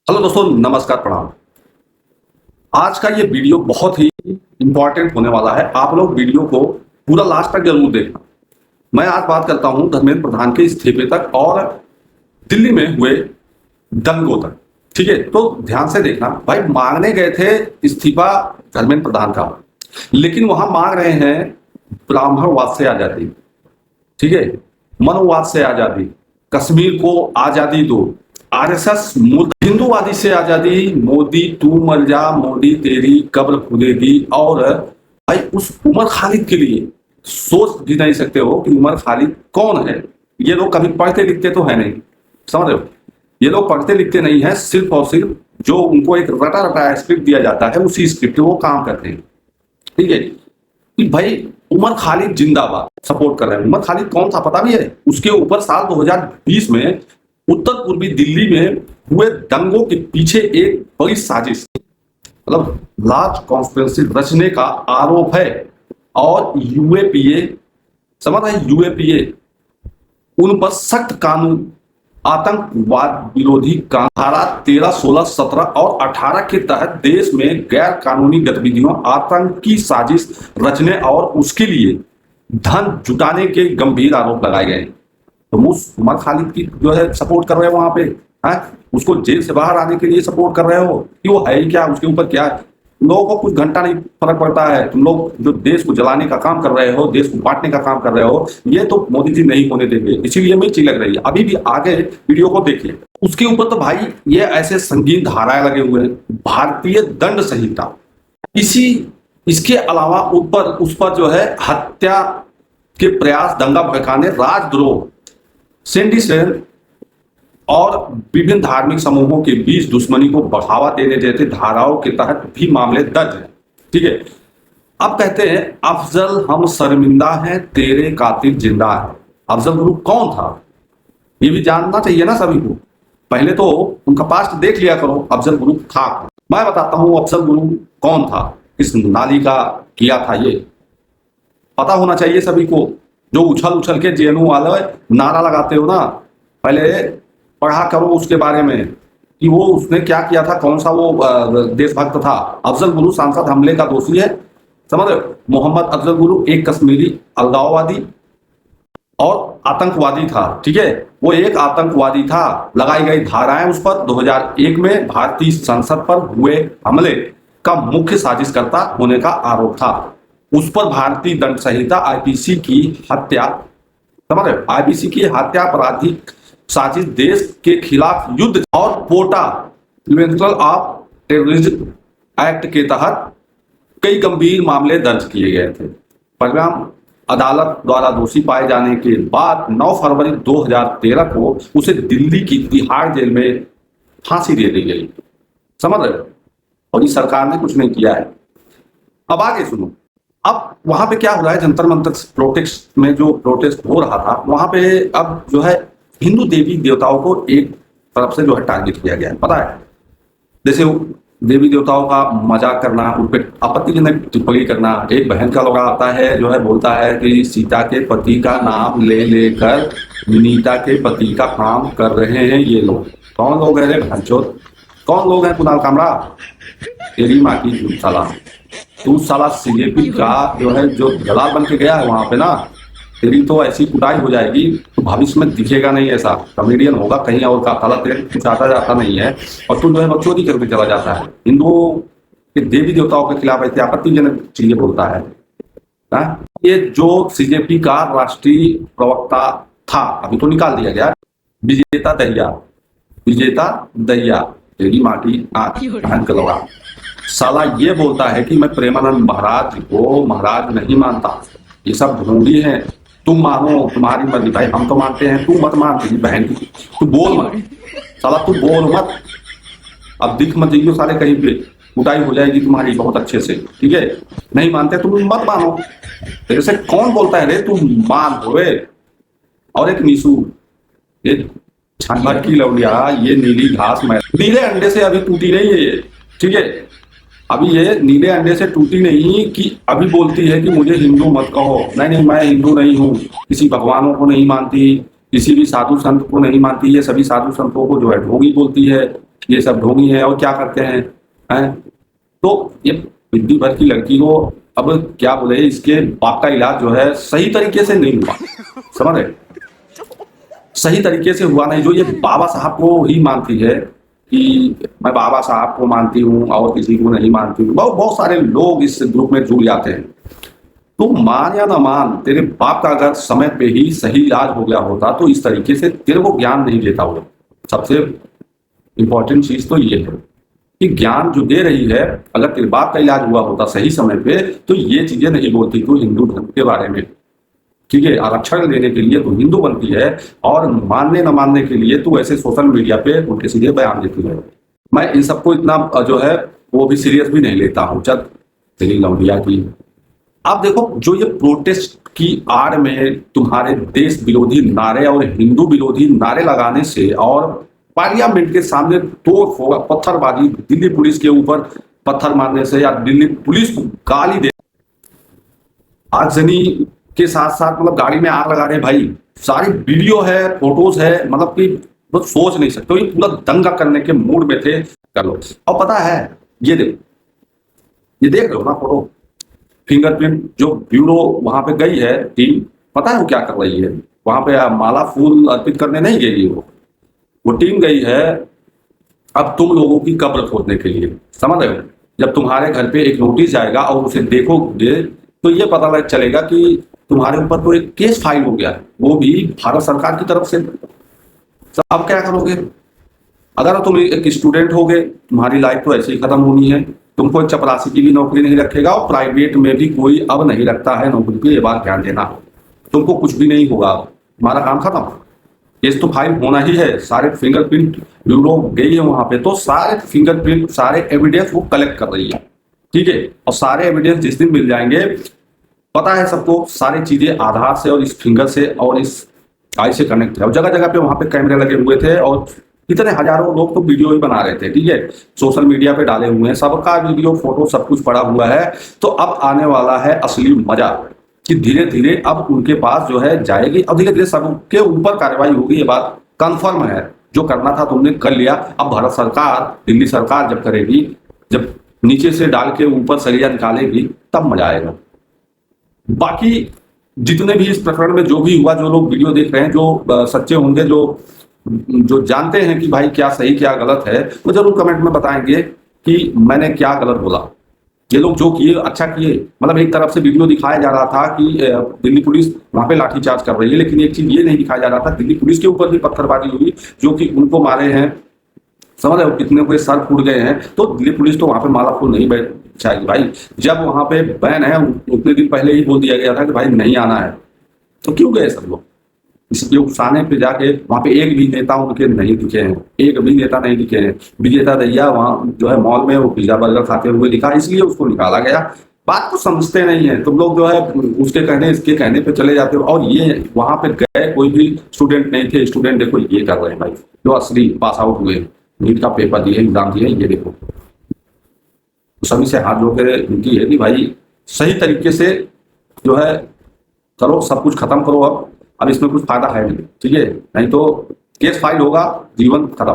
Hello दोस्तों, नमस्कार, प्रणाम। आज का ये वीडियो बहुत ही इंपॉर्टेंट होने वाला है। आप लोग वीडियो को पूरा लास्ट तक जरूर देखना। मैं आज बात करता हूं धर्मेंद्र प्रधान के इस्तीफे तक और दिल्ली में हुए दंगों तक। ठीक है, तो ध्यान से देखना। भाई, मांगने गए थे इस्तीफा धर्मेंद्र प्रधान का, लेकिन वहां मांग रहे हैं ब्राह्मणवाद से आजादी, ठीक है, मनोवाद से आजादी, कश्मीर को आजादी दो, आरएसएस हिंदूवादी से आजादी, मोदी तू मर जा, मोदी तेरी कब्र खुदेगी। और भाई, उस उमर खालिद के लिए सोच भी नहीं सकते हो कि उमर खालिद कौन है। ये लोग कभी पढ़ते लिखते तो है नहीं, समझ रहे हो। ये लोग पढ़ते लिखते नहीं है, सिर्फ और सिर्फ जो उनको एक रटा रटाया स्क्रिप्ट दिया जाता है उसी स्क्रिप्ट पे वो काम करते हैं। ठीक है कि भाई उमर खालिद जिंदाबाद, सपोर्ट कर रहे हैं। उमर खालिद कौन था पता भी है? उसके ऊपर साल 2020 में उत्तर पूर्वी दिल्ली में हुए दंगों के पीछे एक बड़ी साजिश, मतलब लार्ज कॉन्स्पिरेसी रचने का आरोप है। और यूएपीए, समझ रहे हैं, यूएपीए उन पर सख्त कानून, आतंकवाद विरोधी धारा 13, 16, 17 और 18 के तहत देश में गैर कानूनी गतिविधियों, आतंकी साजिश रचने और उसके लिए धन जुटाने के गंभीर आरोप लगाए गए। तो उमर खालिद की जो है सपोर्ट कर रहे हो वहां पे, है उसको जेल से बाहर आने के लिए सपोर्ट कर रहे हो कि वो है ही क्या, उसके ऊपर क्या है। तुम लोगों को कुछ घंटा नहीं फर्क पड़ता है। तुम लोग जो देश को जलाने का काम कर रहे हो, देश को बांटने का काम कर रहे हो, ये तो मोदी जी नहीं होने देंगे। इसीलिए मिर्ची लग रही है। अभी भी आगे वीडियो को देखिए। उसके ऊपर तो भाई ये ऐसे संगीन धाराएं लगे हुए हैं, भारतीय दंड संहिता, इसके अलावा ऊपर उस पर जो है हत्या के प्रयास, दंगा भड़काने, राजद्रोह, सेंडिसेशन और विभिन्न धार्मिक समूहों के बीच दुश्मनी को बढ़ावा देने जैसे धाराओं के तहत भी मामले दर्ज हैं। ठीक है, अब कहते हैं अफजल हम शर्मिंदा हैं, तेरे कातिल जिंदा है। अफजल गुरु कौन था ये भी जानना चाहिए ना सभी को। पहले तो उनका पास्ट देख लिया करो। अफजल गुरु था, मैं बताता हूं अफजल गुरु कौन था, किस नाली का किया था, ये पता होना चाहिए सभी को। जो उछल उछल के जेएनयू वाले नारा लगाते हो ना, पहले पढ़ा करो उसके बारे में कि वो उसने क्या किया था, कौन सा वो देशभक्त था। अफजल गुरु सांसद हमले का दोषी है, समझ रहे हो। मोहम्मद अफजल गुरु एक कश्मीरी अलगाववादी और आतंकवादी था। ठीक है, वो एक आतंकवादी था। लगाई गई धाराएं उस पर 2001 में भारतीय संसद पर हुए हमले का मुख्य साजिशकर्ता होने का आरोप था। उस पर भारतीय दंड संहिता आईपीसी की हत्या, समझ रहे हो, आईपीसी की हत्या आपराधिक साजिश, देश के खिलाफ युद्ध और पोटा प्रिवेंशन ऑफ टेररिज्म एक्ट के तहत कई गंभीर मामले दर्ज किए गए थे। परिणाम, अदालत द्वारा दोषी पाए जाने के बाद 9 फरवरी 2013 को उसे दिल्ली की तिहाड़ जेल में फांसी दे दी गई, समझ रहे हो। और इस सरकार ने कुछ नहीं किया है। अब आगे सुनो। अब वहां पे क्या हो रहा है, जंतर मंतर प्रोटेस्ट में जो प्रोटेस्ट हो रहा था वहां पे अब जो है हिंदू देवी देवताओं को एक तरफ से जो है टारगेट किया गया है, पता है। जैसे देवी देवताओं का मजाक करना, उन पर आपत्तिजनक टिप्पणी करना। एक बहन का लौड़ा आता है जो है बोलता है कि सीता के पति का नाम ले लेकर विनीता के पति का काम कर रहे हैं ये लोग। कौन लोग है रे भंचोद, कौन लोग हैं? कुणाल कामरा, तेरी माँ की साला, तू साला सीजेपी का जो है जो दलाल बन के गया है वहां पे ना, तेरी तो ऐसी कुटाई हो जाएगी तो भविष्य में दिखेगा नहीं। ऐसा कॉमेडियन होगा कहीं और का, साला तेरे कुछ आता जाता नहीं है और तू जो है बकचोदी करके चला जाता है। हिंदुओं के देवी देवताओं के खिलाफ ऐसी आपत्तिजनक चीजें बोलता है ना? ये जो सीजेपी का राष्ट्रीय प्रवक्ता था, अभी तो निकाल दिया गया, विजेता दहिया, तेरी माँ की बहन का लौड़ा, साला ये बोलता है कि मैं प्रेमानंद महाराज को महाराज नहीं मानता, ये सब ढूंढी है। तुम मानो, तुम्हारी मर्जी भाई, हम तो मानते हैं, तू मत मान, तेरी बहन की, तू बोल मत साला, तू बोल मत। अब दिख मत जाइयो साले कहीं पे, कुटाई हो जाएगी तुम्हारी बहुत अच्छे से। ठीक है, नहीं मानते तुम मत मानो। तेरे से कौन बोलता है रे, तू मान होवे। और एक नीसू, ये छानभर की लौड़िया, ये नीली घास में नीले अंडे से अभी टूटी नहीं है ये। ठीक है, अभी ये नीले अंडे से टूटी नहीं कि अभी बोलती है कि मुझे हिंदू मत कहो। नहीं, मैं हिंदू नहीं हूँ, किसी भगवानों को नहीं मानती, किसी भी साधु संत को नहीं मानती। ये सभी साधु संतों को जो है ढोंगी बोलती है। ये सब ढोंगी है और क्या करते हैं। तो ये बिद्दी भर की लड़की को अब क्या बोले, इसके बाप का इलाज जो है सही तरीके से नहीं हुआ, समझ रहे, सही तरीके से हुआ नहीं। जो ये बाबा साहब को ही मानती है कि मैं बाबा साहब को मानती हूँ और किसी को नहीं मानती हूँ, बहुत बहुत सारे लोग इस ग्रुप में जुड़ जाते हैं। तो मान या ना मान, तेरे बाप का अगर समय पे ही सही इलाज हो गया होता तो इस तरीके से तेरे को ज्ञान नहीं देता वो। सबसे इंपॉर्टेंट चीज तो ये है कि ज्ञान जो दे रही है, अगर तेरे बाप का इलाज हुआ होता सही समय पे तो ये चीजें नहीं बोलती तू हिंदू धर्म के बारे में। ठीक है, आरक्षण देने के लिए तू हिंदू बनती है और मानने न मानने के लिए तू ऐसे सोशल मीडिया पे उनके सीधे बयान देती है। मैं इन सबको इतना जो है वो भी सीरियस भी नहीं लेता हूँ। चल तेरी लौंडिया की। अब देखो, जो ये प्रोटेस्ट की आड़ में तुम्हारे देश विरोधी नारे और हिंदू विरोधी नारे लगाने से और पार्लियामेंट के सामने तोड़ फोड़ पत्थरबाजी, दिल्ली पुलिस के ऊपर पत्थर मारने से या दिल्ली पुलिस को गाली दे, आगजनी के साथ साथ मतलब गाड़ी में आग लगा रहे भाई, सारी वीडियो है, फोटोज है, मतलब कि बस सोच नहीं सकते। ये पूरा दंगा करने के मूड में थे, कर लो। और पता है, ये देख रहे हो ना फोटो, फिंगरप्रिंट जो ब्यूरो वहां पे गई है टीम, पता है वो क्या कर रही है वहां पे? माला फूल अर्पित करने नहीं गई वो टीम गई है अब तुम लोगों की कब्र खोदने के लिए, समझ रहे हो? जब तुम्हारे घर पे एक नोटिस जाएगा और उसे देखोगे तो ये पता लग चलेगा कि तुम्हारे ऊपर तो एक केस फाइल हो गया है, वो भी भारत सरकार की तरफ से। अब क्या करोगे? अगर तुम एक स्टूडेंट होगे, तुम्हारी लाइफ तो ऐसे ही खत्म होनी है, तुमको एक चपरासी की भी नौकरी नहीं रखेगा और प्राइवेट में भी कोई अब नहीं रखता है नौकरी पे, ये बात ध्यान देना। तुमको कुछ भी नहीं होगा, तुम्हारा काम खत्म। केस तो फाइल होना ही है, सारे फिंगरप्रिंट ब्यूरो गई है वहां पे, तो सारे फिंगरप्रिंट, सारे एविडेंस वो कलेक्ट कर रही है, ठीक है। और सारे एविडेंस जिस दिन मिल जाएंगे, पता है सबको, सारी चीजें आधार से और इस फिंगर से और इस आई से कनेक्ट है। और जगह जगह पे वहां पे कैमरे लगे हुए थे और कितने हजारों लोग तो वीडियो ही बना रहे थे, ठीक है, सोशल मीडिया पे डाले हुए हैं, सबका वीडियो फोटो सब कुछ पड़ा हुआ है। तो अब आने वाला है असली मजा कि धीरे धीरे अब उनके पास जो है जाएगी और धीरे धीरे सबके ऊपर कार्रवाई होगी, ये बात कंफर्म है। जो करना था तुमने कर लिया, अब भारत सरकार, दिल्ली सरकार जब करेगी, जब नीचे से डाल के ऊपर सरिया निकालेगी, तब मजा आएगा। बाकी जितने भी इस प्रकरण में जो भी हुआ, जो लोग वीडियो देख रहे हैं, जो सच्चे होंगे, जो जानते हैं कि भाई क्या सही क्या गलत है, वो जरूर कमेंट में बताएंगे कि मैंने क्या गलत बोला। ये लोग जो किए अच्छा किए, मतलब एक तरफ से वीडियो दिखाया जा रहा था कि दिल्ली पुलिस वहां पे लाठीचार्ज कर रही है, लेकिन एक चीज ये नहीं दिखाया जा रहा था दिल्ली पुलिस के ऊपर भी पत्थरबाजी हुई, जो कि उनको मारे हैं, समझ रहे हो, कितने को सर फूट गए हैं। तो दिल्ली पुलिस तो वहां पे माला फूल नहीं बिछाएगी भाई। जब वहां पे बैन है, उतने दिन पहले ही बोल दिया गया था कि भाई नहीं आना है, तो क्यों गए सब लोग? इसलिए उकसाने पे जाके वहां पे एक भी नेता उनके नहीं दिखे हैं, एक भी नेता नहीं दिखे हैं। विजेता दैया वहां जो है मॉल में वो पिज्जा बर्गर खाते हुए दिखा, इसलिए उसको निकाला गया। बात को समझते नहीं है तुम लोग, जो है उसके कहने इसके कहने पे चले जाते हो। और ये वहां पे गए कोई भी स्टूडेंट नहीं थे, स्टूडेंट देखो ये कर रहे हैं भाई, जो असली पास आउट हुए, नीट का पेपर दिए, एग्जाम दिए, ये देखो। तो सभी से हाथ जोड़ के उनकी है कि भाई सही तरीके से जो है करो, सब कुछ खत्म करो। अब इसमें कुछ फायदा है नहीं, ठीक है, नहीं तो केस फाइल होगा, जीवन खत्म।